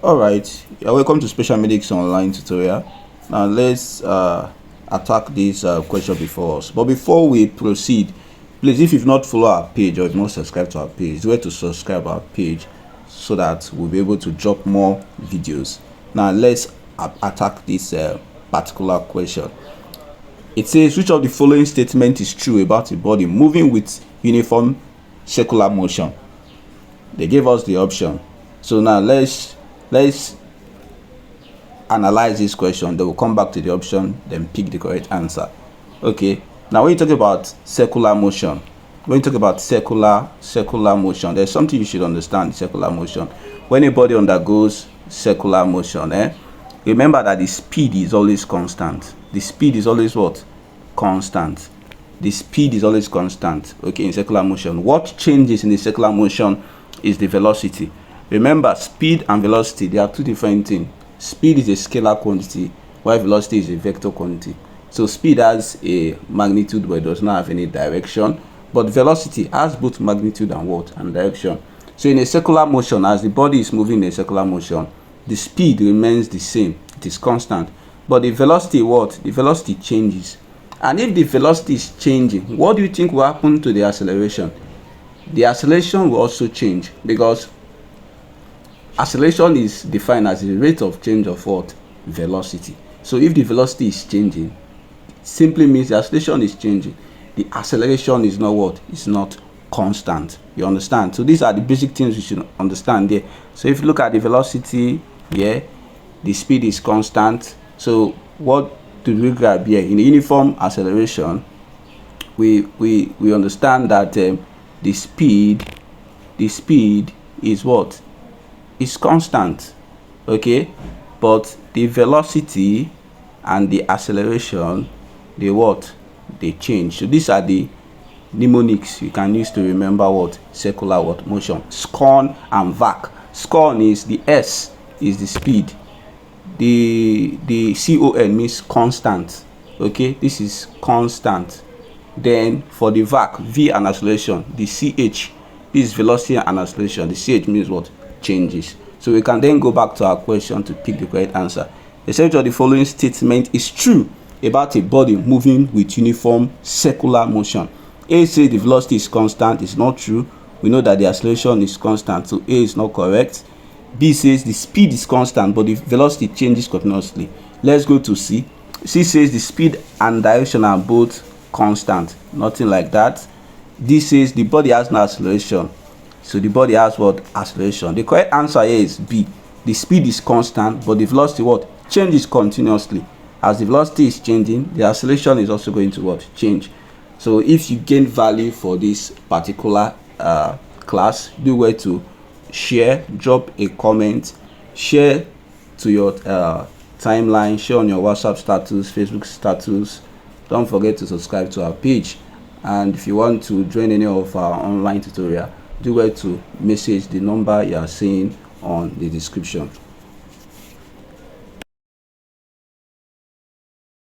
Alright, you're welcome to Special Medics Online tutorial. Now let's attack this question before us. But before we proceed, please, if you've not followed our page or you've not subscribed to our page, where to subscribe our page so that we'll be able to drop more videos. Now let's attack this particular question. It says, which of the following statement is true about a body moving with uniform circular motion? They gave us the option. So now let's analyze this question. Then we'll come back to the option, then pick the correct answer. Okay, now when you talk about circular motion, circular motion, there's something you should understand. Circular motion, when a body undergoes circular motion, remember that the speed is always constant. The speed is always what? Constant. The speed is always constant. Okay, in circular motion, what changes in the circular motion is the velocity. Remember, speed and velocity, they are two different things. Speed is a scalar quantity, while velocity is a vector quantity. So speed has a magnitude but it does not have any direction, but velocity has both magnitude and what? And direction. So in a circular motion, as the body is moving in a circular motion, the speed remains the same, it is constant, but the velocity, what? The velocity changes. And if the velocity is changing, what do you think will happen to the acceleration? The acceleration will also change, because acceleration is defined as the rate of change of what? Velocity. So if the velocity is changing, it simply means the acceleration is changing. The acceleration is not what? It's not constant. You understand? So these are the basic things you should understand there. So if you look at the velocity here, the speed is constant. So what do we grab here? In the uniform acceleration, we understand that the speed is what? Is constant. Okay, but the velocity and the acceleration, they what? They change. So these are the mnemonics you can use to remember what? Circular what? Motion. Scon and vac. Scon is the S is the speed. The con means constant. Okay, this is constant. Then for the vac, v and acceleration, the ch, this is velocity and acceleration. The ch means what? Changes. So we can then go back to our question to pick the correct answer. The set of the following statement is true about a body moving with uniform circular motion. A says the velocity is constant. It's not true. We know that the acceleration is constant, so A is not correct. B says the speed is constant, but the velocity changes continuously. Let's go to C. C says the speed and direction are both constant. Nothing like that. D says the body has no acceleration. So the body has what? Acceleration. The correct answer here is B. The speed is constant, but the velocity what? Changes continuously. As the velocity is changing, the acceleration is also going to what? Change. So if you gain value for this particular class, do well to share, drop a comment, share to your timeline, share on your WhatsApp status, Facebook status. Don't forget to subscribe to our page. And if you want to join any of our online tutorial, do well to message the number you are seeing on the description.